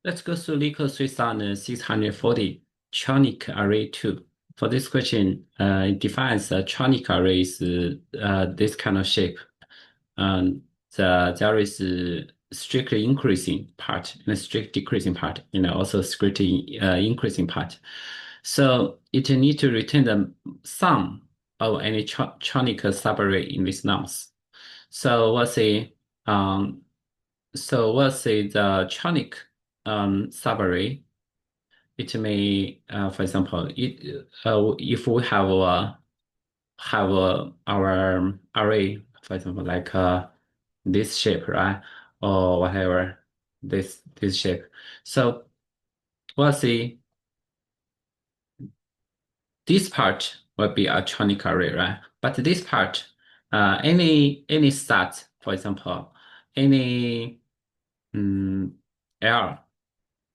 Let's go through Lico 3640 Trionic Array 2. For this question, it defines a Trionic array is this kind of shape. And there is a strictly increasing part and a strict decreasing part, and also strictly increasing part. So it need to return the sum of any Trionic subarray in these nums. So we'll say um, the Trionic subarray. It may, for example, if we have our array, for example, like this shape, right, or whatever, this shape. So we'll see this part will be a Trionic array, right? But this part, any start, for example, any L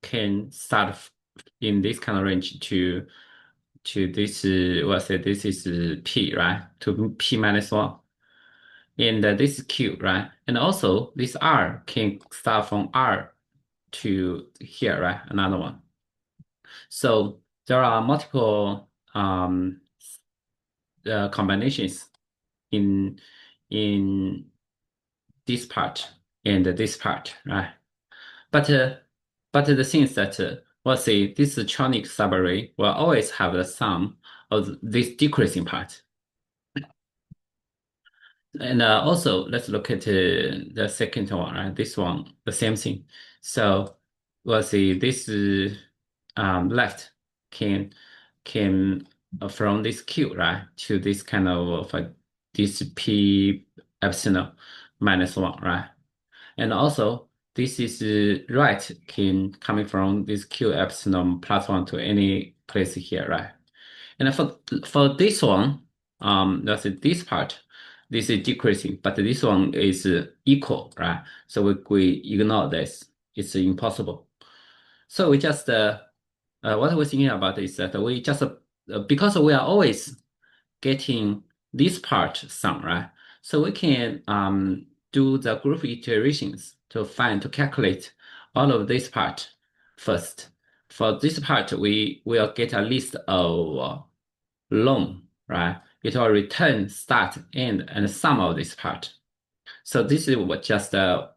can start in this kind of range to this, we'll say this is P, right? To P minus 1. And this is Q, right? And also this R can start from R to here, right? Another one. So there are multiple combinations in in this part and this part, right? But uh, but the thing is that we'll see this Trionic subarray will always have the sum of this decreasing part. And also, let's look at the second one, right? This one, the same thing. So we'll see this left can from this Q, right, to this kind of this P epsilon minus 1, right? And also, this is right can coming from this Q epsilon plus 1 to any place here, right? And for this one, let's say this part, this is decreasing, but this one is equal, right? So we ignore this. It's impossible. So we just what we're thinking about is that we just because we are always getting this part sum, right? So we can do the group iterations to calculate all of this part first. For this part, we will get a list of long, right? It will return start, end, and sum of this part. So this is what just the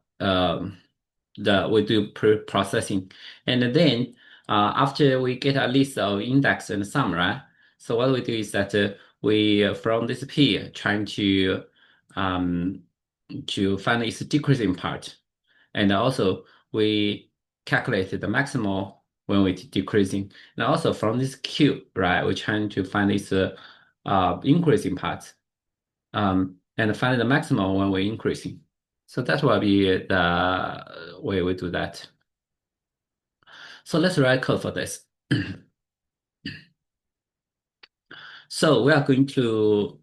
we do pre-processing, and then after we get a list of index and sum, right? So what we do is that we from this P trying um, to find its decreasing part, and also we calculate the maximal when we decreasing, and also from this Q, right? We're trying to find its increasing part, and find the maximum when we're increasing. So that will be the way we do that. So let's write code for this. So we are going to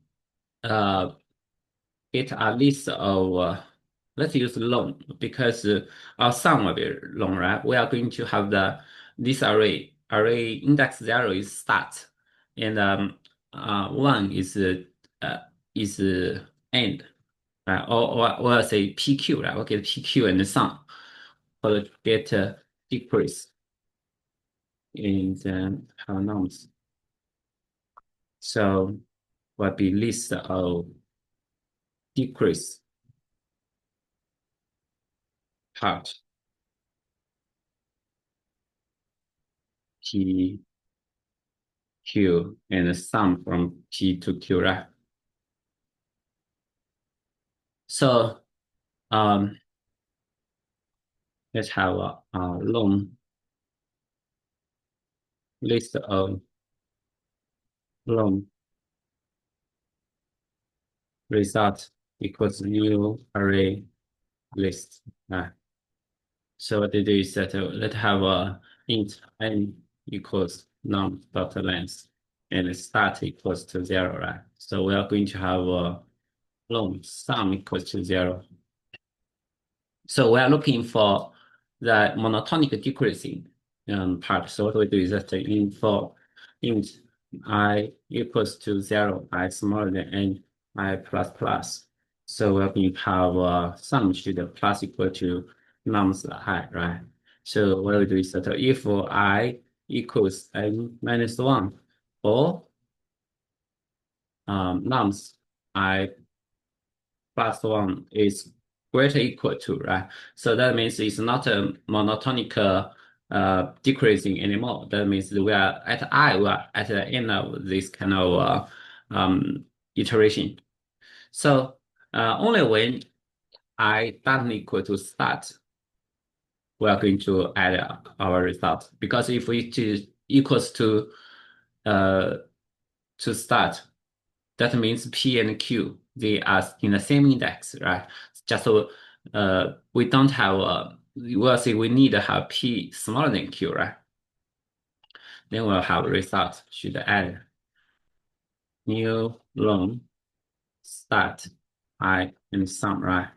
get a list of, let's use long because our sum will be long, right? We are going to have this array index 0 is start, and 1 is end, right? Or say PQ, right? We'll get PQ and the sum, or get decrease in the polynomials. So will be list of decrease part P, Q, and the sum from P to Q, right? So let's have a long list of long result equals new array list. So what they do is that let's have a int n equals num dot length and start equals to 0, right? So we are going to have a long sum equals to 0. So we are looking for the monotonic decreasing part. So what we do is that int I equals to 0, I smaller than n, I plus plus. So we're going to have sum should plus equal to nums I, right? So what we do is that if I equals n minus 1 or nums I plus 1 is greater equal to, right? So that means it's not a monotonic decreasing anymore. That means we are at I, we are at the end of this kind of iteration. So only when I doesn't equal to start, we are going to add our result. Because if it is equals uh, to start, that means P and Q, they are in the same index, right? Just so we don't have, we'll say we need to have P smaller than Q, right? Then we'll have result, should add new long start I and sum, right?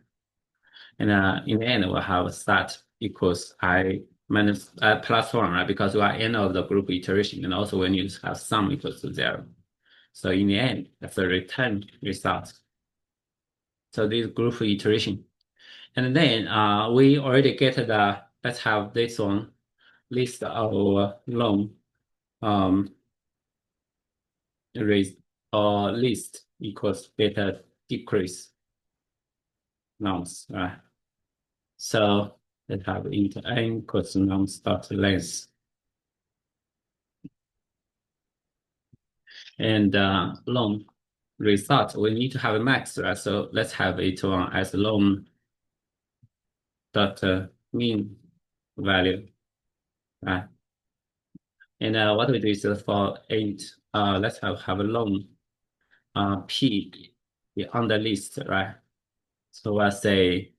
And in the end, we'll have start equals I minus plus 1, right? Because we are end of the group iteration, and also we need to have sum equals to 0. So in the end, that's the return result. So this group iteration. And then we already get the, let's have this one, list of long raise or list equals beta decrease nums, right? So let's have int n equals nums dot length. And long result, we need to have a max, right? So let's have it on as long dot mean value, right? And what we do is for int, let's have a long p on the list, right? So I say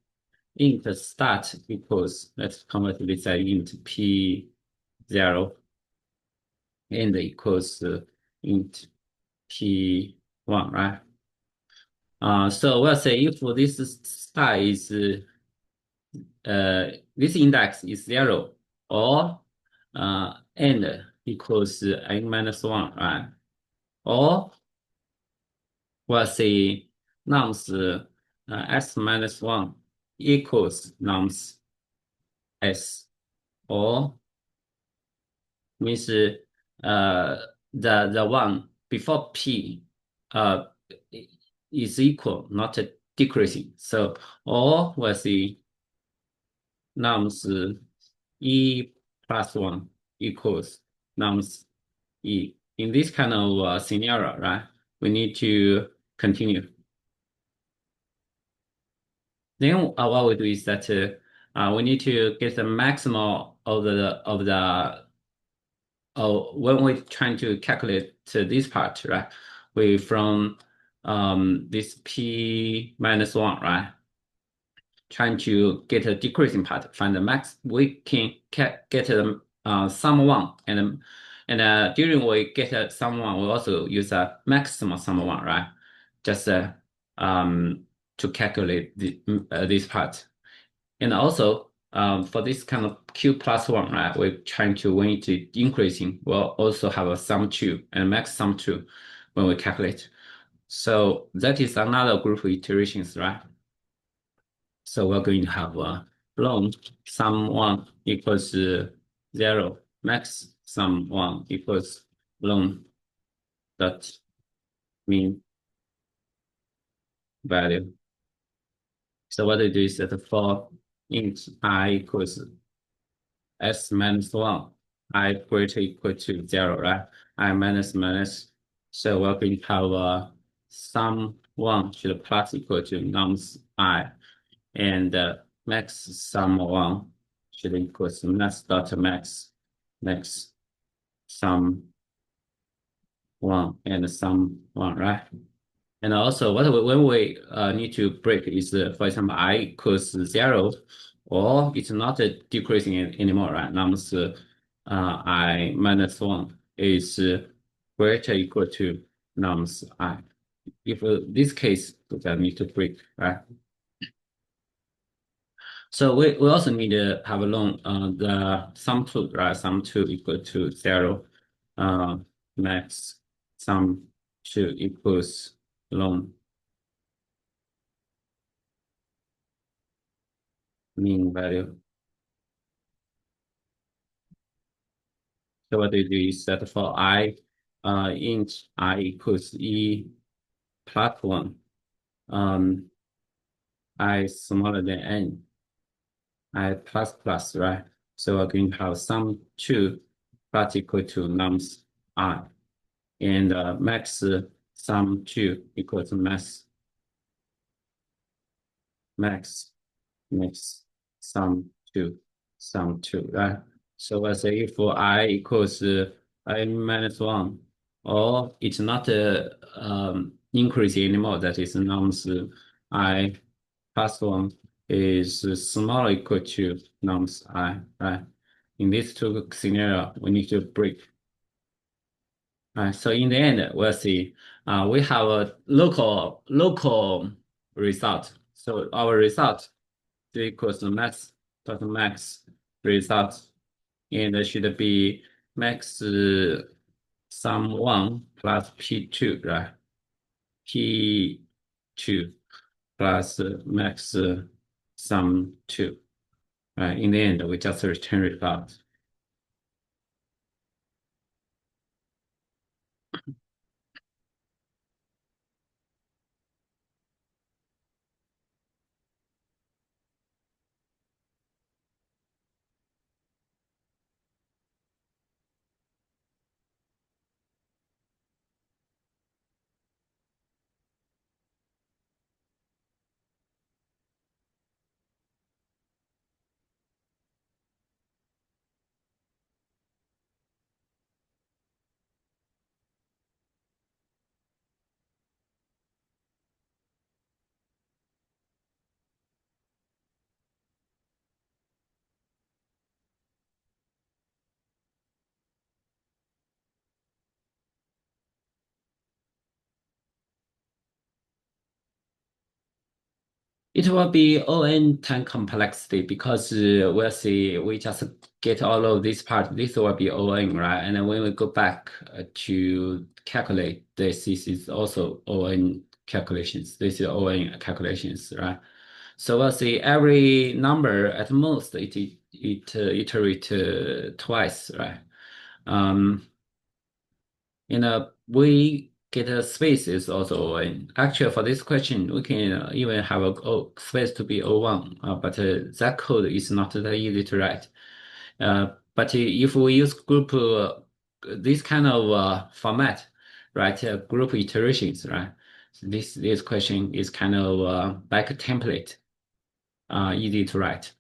int start equals, let's convert this int p0 and equals int p1, right? So we'll say if this start is this index is 0 or n equals n minus 1, right? Or we'll say nums s minus 1 equals nums s, or means the one before p uh, is equal, not decreasing. So or we'll see nums e plus 1 equals nums e. In this kind of scenario, right, we need to continue. Then what we do is that we need to get the maximum of the when we're trying to calculate this part, right? We from this p minus 1, right? Trying to get a decreasing part, find the max. We can get sum 1, and during we get sum 1, we also use a maximum sum 1, right? Just to calculate this part. And also, for this kind of Q plus 1, right, we're trying to, when it is increasing, we'll also have a sum 2 and max sum 2 when we calculate. So that is another group of iterations, right? So we're going to have long sum 1 equals 0, max sum 1 equals long dot mean value. So what I do is that for int I equals s minus 1, I greater equal to 0, right? I minus minus. So we're going to have sum 1 should plus equal to nums I, and max sum 1 should equal to max dot max sum 1 and sum 1, right? And also, when we need to break is, for example, I equals 0, or it's not decreasing anymore, right? Nums I minus 1 is greater equal to nums I. If this case, we need to break, right? So we also need to have along the sum 2, right? Sum 2 equal to 0, max sum 2 equals long mean value. So what do you do is that for I, int I equals E plus one, um, I smaller than N, I plus plus, right? So we're going to have sum two plus equal to nums I, and max sum two equals max max sum two right? So let's say if I equals I minus one, or it's not increasing anymore, that is nums I plus one is smaller equal to nums I, right? In these two scenario, we need to break. So in the end, we'll see. We have a local result. So our result is equals to max result, and it should be max sum one plus p2, right? p2 plus max sum two. Right? In the end, we just return result. It will be ON time complexity because we'll see, we just get all of this part. This will be ON, right? And then when we go back to calculate this is also ON calculations. This is ON calculations, right? So we'll see every number at most it iterate twice, right? Um, we get a space is also in. Actually, for this question, we can even have a space to be O1, but that code is not that easy to write. But if we use group, this kind of format, right? Group iterations, right? So this question is kind of like a template, easy to write.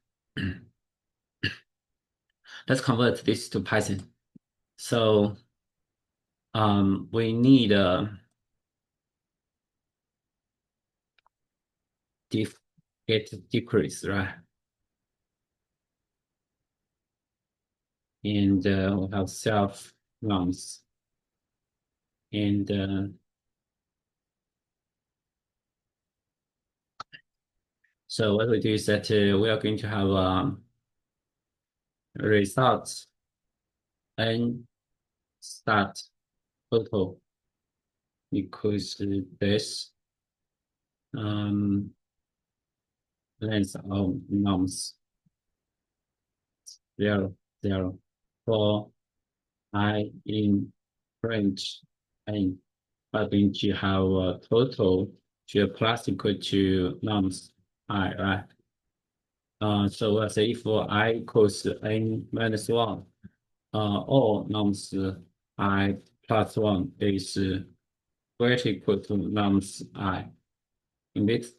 Let's convert this to Python. So we need def get decrease, right? And we have self runs. And so what we do is that we are going to have results and start total equals this length of nums 0, 0 for I in range n. We're going to have a total to plus equal to nums I, right? So let's say if I equals n minus 1, all nums I plus 1 is greater equal to nums I. In this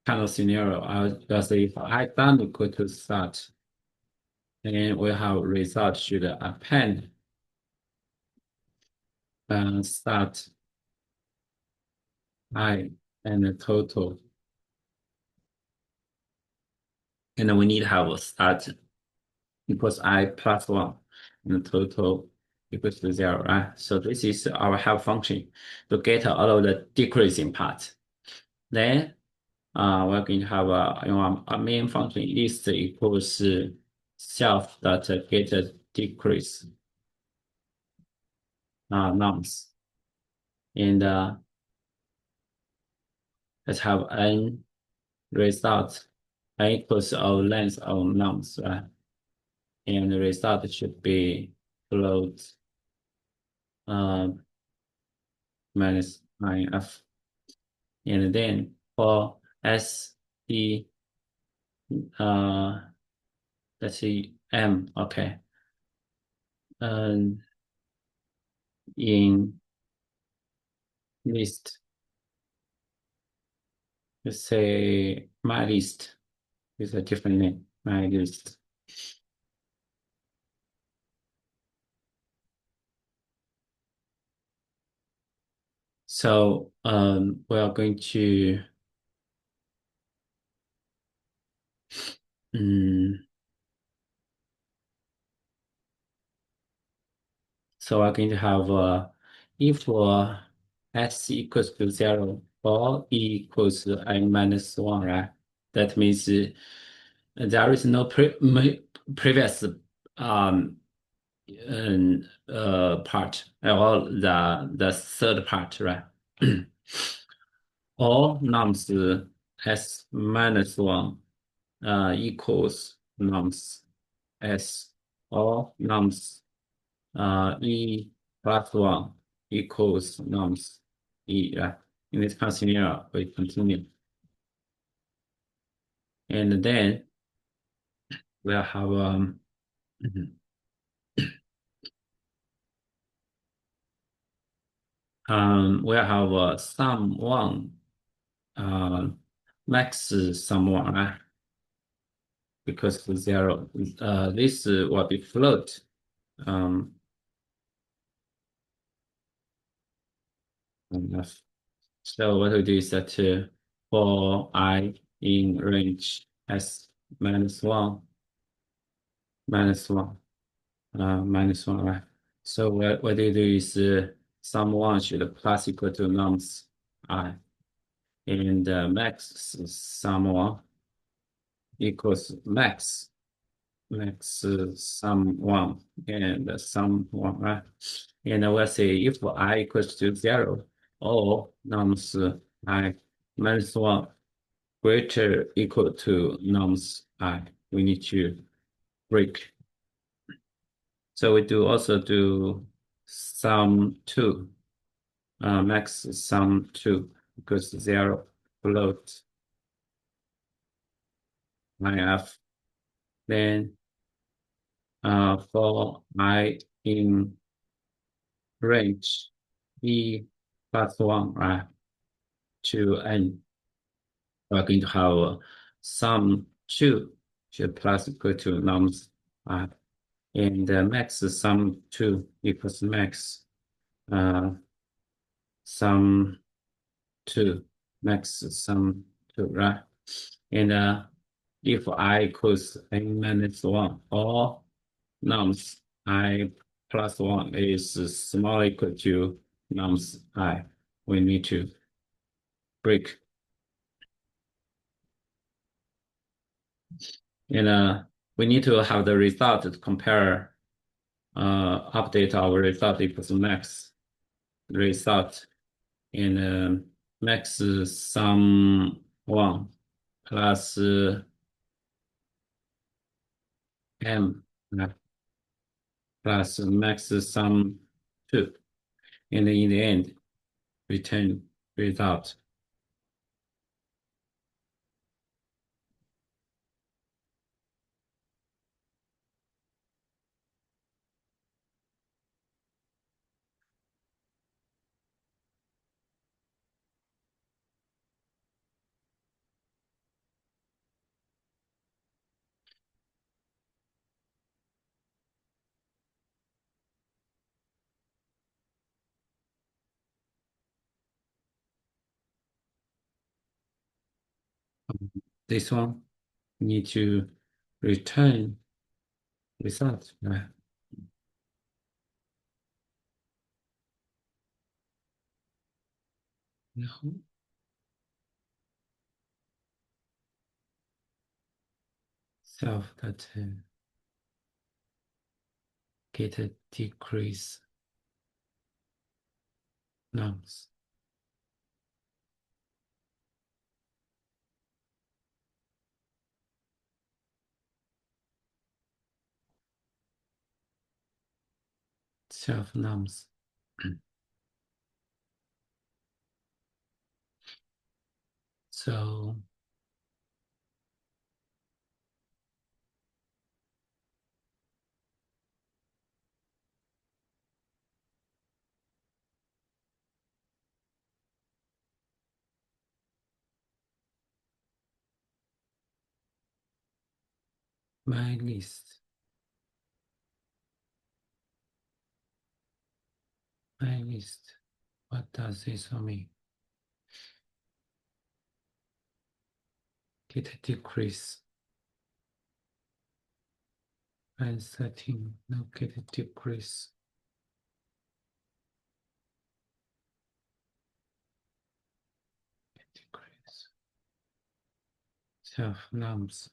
kind of scenario, I'll just say if I done equal to start, then we have result should append start I and the total. And then we need to have a start equals I plus 1 and the total equals to 0, right? So this is our help function to get all of the decreasing part. Then we're going to have a main function list equals self dot get decrease nums. And let's have n result n equals of length of nums, right? And the result should be float uh, minus IF. And then for SE, uh, let's see, M, okay. And in list, let's say my list is a different name, my list. So we are going to um, so we're going to have if s equals to 0 or e equals to n minus 1, right? That means there is no previous um, part or the third part, right? All nums s minus 1 equals nums s, or nums e plus 1 equals nums e, right? In this kind of scenario, we continue. And then we'll have we'll have sum 1 uh, max sum 1, right? Because 0 this will be float. Um, enough. So what we do is that for I in range s minus 1 minus 1 minus 1, right? So what you do is sum 1 should plus equal to nums I, and max sum 1 equals max sum 1 and sum 1, right? And we'll say if I equals to 0 or nums I minus 1 greater equal to nums I, we need to break. So we do also do sum 2, max sum 2 equals to 0 float IF. Then for I in range E plus 1, right, to N, we're going to have sum 2 should plus equal to nums I, and max sum 2 equals max uh, sum 2, max sum 2, right? And if I equals n minus 1 or nums I plus 1 is small equal to nums I, we need to break. And we need to have the result to compare, update our result equals max result, and max sum 1 plus m plus max sum 2, and in the end return result. This one need to return result, right? No. Self that get a decrease nums. self nums. So my list, my list. What does this mean? Get decrease. And setting, no get decrease. Decrease. Self nums.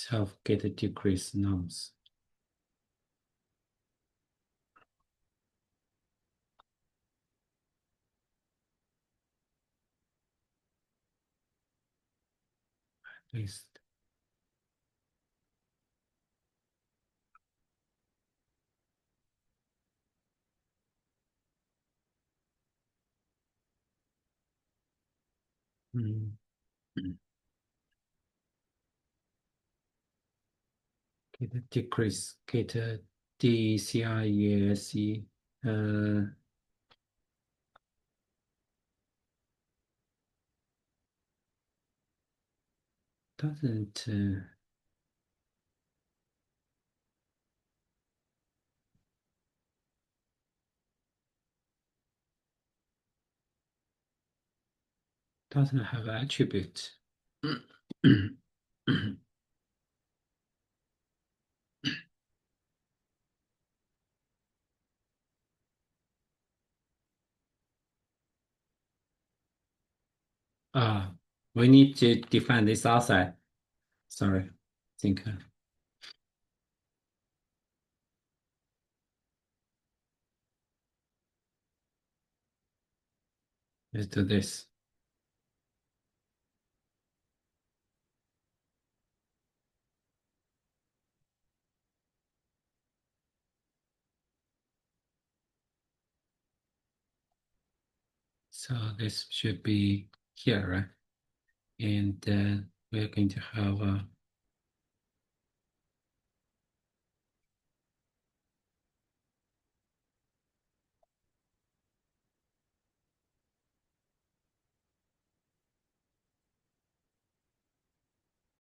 Self get decrease nums. List. Mm. Get a decrease, get a decrease, doesn't doesn't have attribute. Ah, we need to define this outside. Sorry, think let's do this. So this should be here, right? And we're going to have